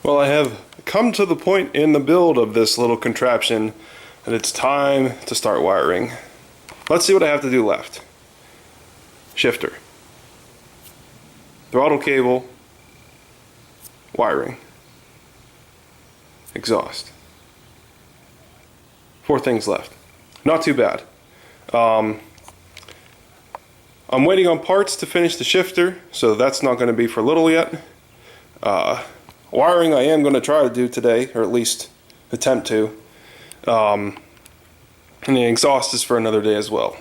Well, I have come to the point in the build of this little contraption that it's time to start wiring. Let's see what I have to do left. Shifter, throttle cable, wiring, exhaust. 4 things left. Not too bad. I'm waiting on parts to finish the shifter, so that's not going to be for a little yet. Wiring I am going to try to do today, or at least attempt to. And the exhaust is for another day as well.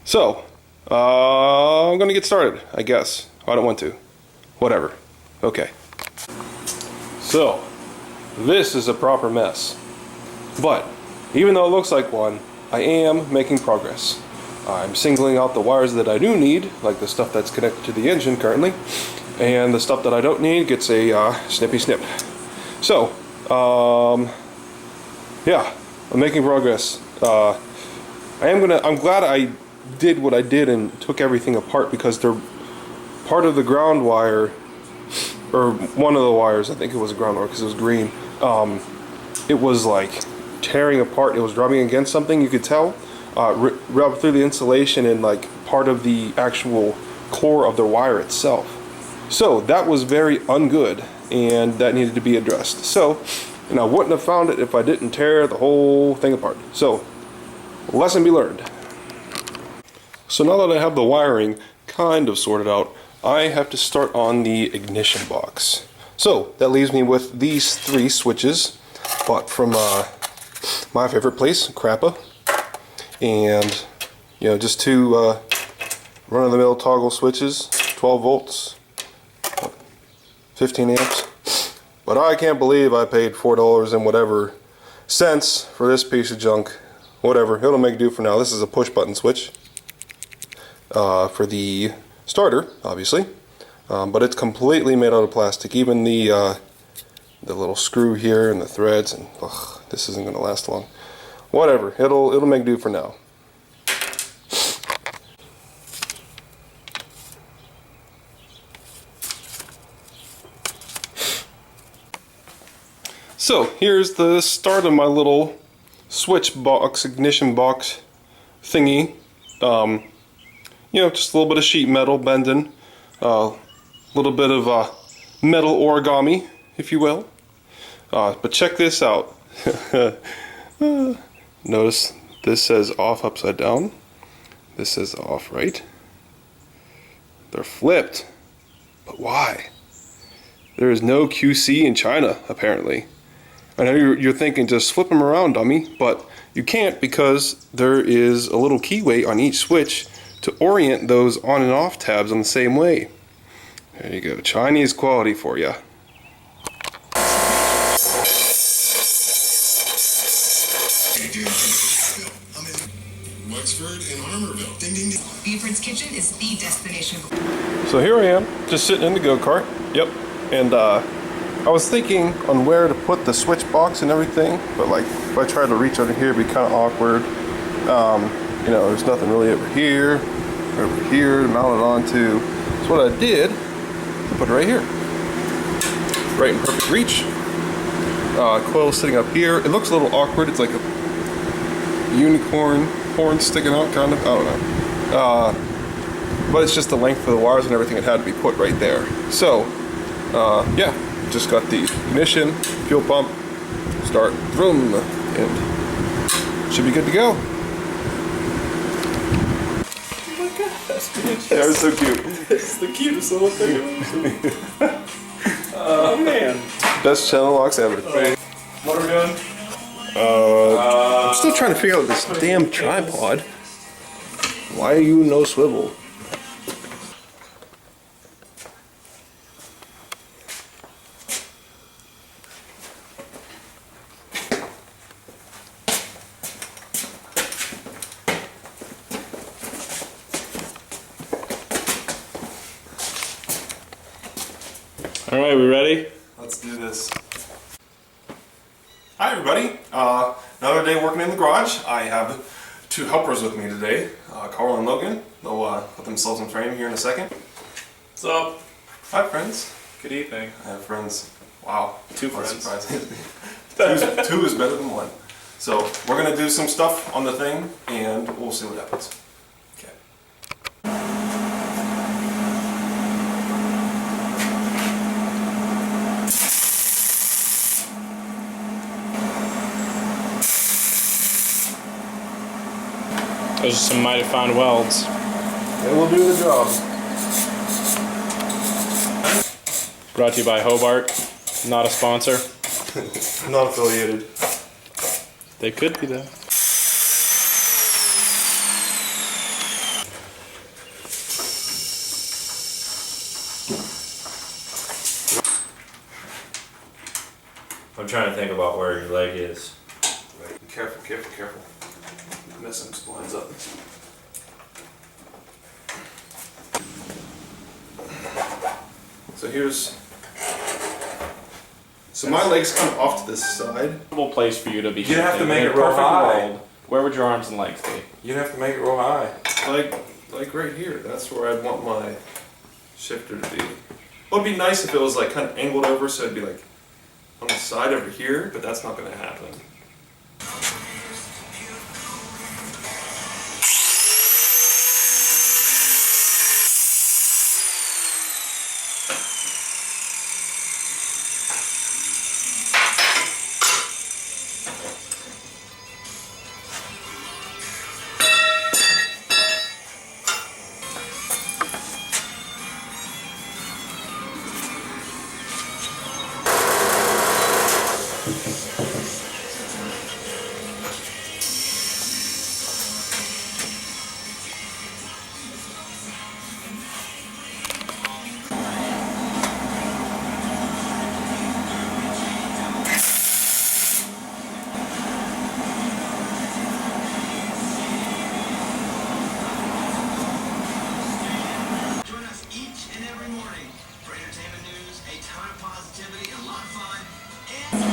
So, I'm going to get started, I guess. I don't want to. Whatever. Okay. So, this is a proper mess. But, even though it looks like one, I am making progress. I'm singling out the wires that I do need, like the stuff that's connected to the engine currently, and the stuff that I don't need gets a snippy snip. So, yeah, I'm making progress. I'm glad I did what I did and took everything apart, because they're part of the ground wire, or one of the wires, I think it was a ground wire because it was green. It was like tearing apart. It was rubbing against something, you could tell. Rubbed through the insulation and like part of the actual core of the wire itself. So that was very ungood, and that needed to be addressed. So, and I wouldn't have found it if I didn't tear the whole thing apart. So, lesson be learned. So now that I have the wiring kind of sorted out, I have to start on the ignition box. So that leaves me with these 3 switches bought from my favorite place, Crappa, and just 2 run-of-the-mill toggle switches, 12 volts, 15 amps. But I can't believe I paid $4 and whatever cents for this piece of junk. Whatever, it'll make do for now. This is a push button switch for the starter, obviously, but it's completely made out of plastic. Even the little screw here and the threads, and ugh, this isn't going to last long. Whatever, it'll make do for now. So here's the start of my little switch box, ignition box thingy. Just a little bit of sheet metal bending, a little bit of metal origami, if you will. But check this out. Notice this says off upside down. This says off right. They're flipped. But why? There is no QC in China, apparently. I know you're thinking just flip them around, dummy, but you can't, because there is a little keyway on each switch to orient those on and off tabs on the same way. There you go, Chinese quality for you. Buford's Kitchen is the destination. So here I am, just sitting in the go-kart. Yep, and I was thinking on where to put the switch box and everything, but like if I tried to reach under here, it'd be kind of awkward. There's nothing really over here to mount it onto. So what I did, I put it right here, right in perfect reach. Coil sitting up here. It looks a little awkward. It's like a unicorn horn sticking out, kind of. I don't know. But it's just the length of the wires and everything. It had to be put right there. So, yeah, just got the ignition, fuel pump, start, vroom, and should be good to go. Oh my gosh, That was so cute. it's the cutest little thing. Oh man. Best channel locks ever. What are we doing? I'm still trying to figure out this damn tripod. Why are you no swivel? Alright, we ready? Let's do this. Hi everybody. Another day working in the garage. I have 2 helpers with me today, Carl and Logan. They'll put themselves in frame here in a second. What's up? Hi friends. Good evening. I have friends Wow. Two That's friends. surprising. Two is better than one. So we're gonna do some stuff on the thing, and we'll see what happens. Okay. Those are some mighty fine welds. It will do the job. Brought to you by Hobart. Not a sponsor. Not affiliated. They could be though. I'm trying to think about where your leg is. Right. Careful, careful, careful. Messing some lines up. So here's. So my leg's kind of off to this side. Comfortable place for you to be. You'd have to shifting. make In a it real perfect high. world, where would your arms and legs be? You'd have to make it real high. Like right here. That's where I'd want my shifter to be. Well, it'd be nice if it was like kind of angled over, so it'd be like on the side over here, but that's not going to happen. Join us each and every morning for entertainment news, a ton of positivity, a lot of fun, and...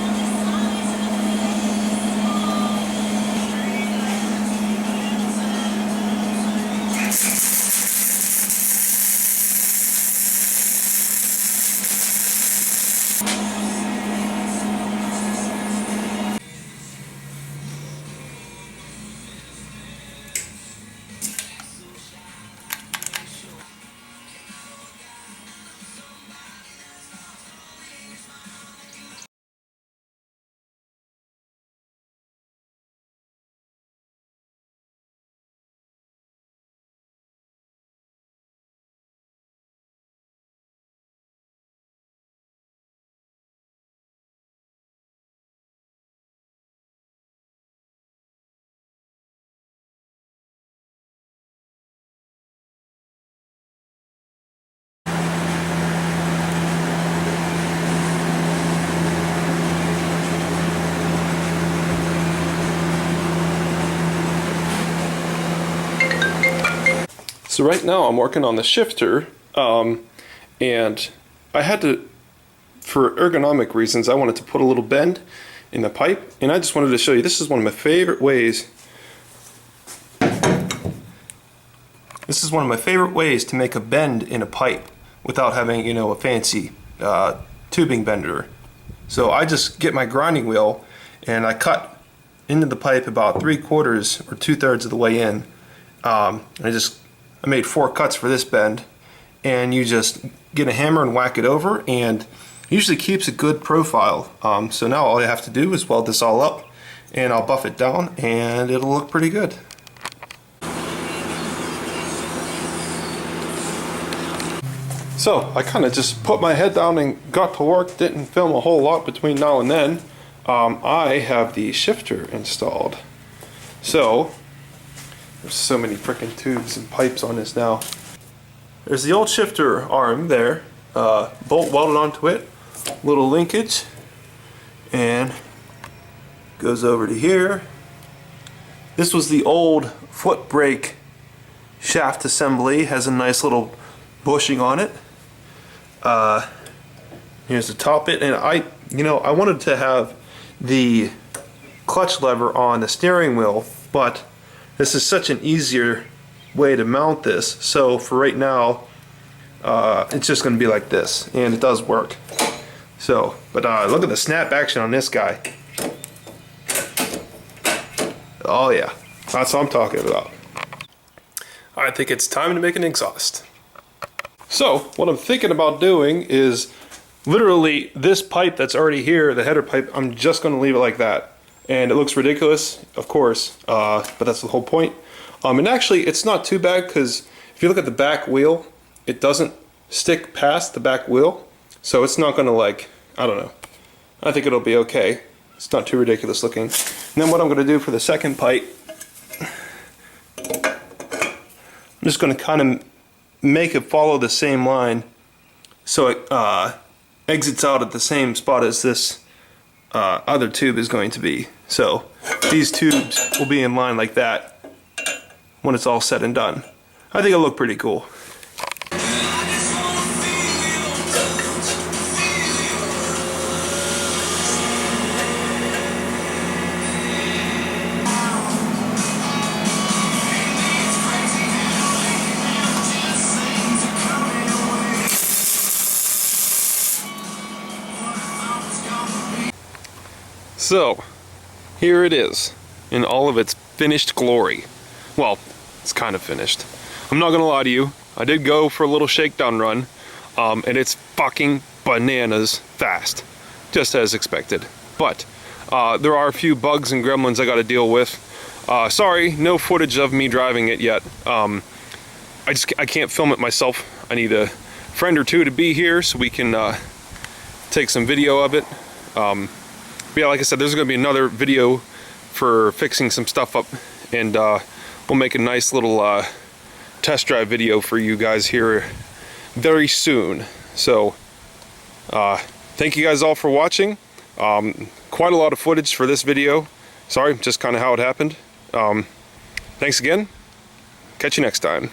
So right now I'm working on the shifter, and I had to, for ergonomic reasons, I wanted to put a little bend in the pipe, and I just wanted to show you, this is one of my favorite ways. This is one of my favorite ways to make a bend in a pipe without having, you know, a fancy tubing bender. So I just get my grinding wheel and I cut into the pipe about 3/4 or 2/3 of the way in. I made 4 cuts for this bend, and you just get a hammer and whack it over, and it usually keeps a good profile. So now all I have to do is weld this all up, and I'll buff it down, and it'll look pretty good. So I kind of just put my head down and got to work, didn't film a whole lot between now and then. I have the shifter installed. So there's so many freaking tubes and pipes on this now. There's the old shifter arm there, bolt welded onto it, little linkage, and goes over to here. This was the old foot brake shaft assembly, has a nice little bushing on it. Here's the top bit, and I wanted to have the clutch lever on the steering wheel, but this is such an easier way to mount this, so for right now it's just going to be like this, and it does work. So, but look at the snap action on this guy. Oh yeah, that's what I'm talking about. I think it's time to make an exhaust. So, what I'm thinking about doing is literally this pipe that's already here, the header pipe, I'm just going to leave it like that. And it looks ridiculous, of course, but that's the whole point. And actually, it's not too bad because if you look at the back wheel, it doesn't stick past the back wheel. So it's not going to like, I don't know. I think it'll be okay. It's not too ridiculous looking. And then what I'm going to do for the second pipe, I'm just going to kind of make it follow the same line so it exits out at the same spot as this other tube is going to be. So these tubes will be in line like that when it's all said and done. I think it'll look pretty cool. So, here it is, in all of its finished glory. Well, it's kind of finished. I'm not gonna lie to you, I did go for a little shakedown run, and it's fucking bananas fast, just as expected. But, there are a few bugs and gremlins I gotta deal with. Sorry, no footage of me driving it yet. I can't film it myself. I need a friend or two to be here so we can take some video of it. But yeah, like I said, there's going to be another video for fixing some stuff up, and we'll make a nice little test drive video for you guys here very soon. So, thank you guys all for watching. Quite a lot of footage for this video. Sorry, just kind of how it happened. Thanks again. Catch you next time.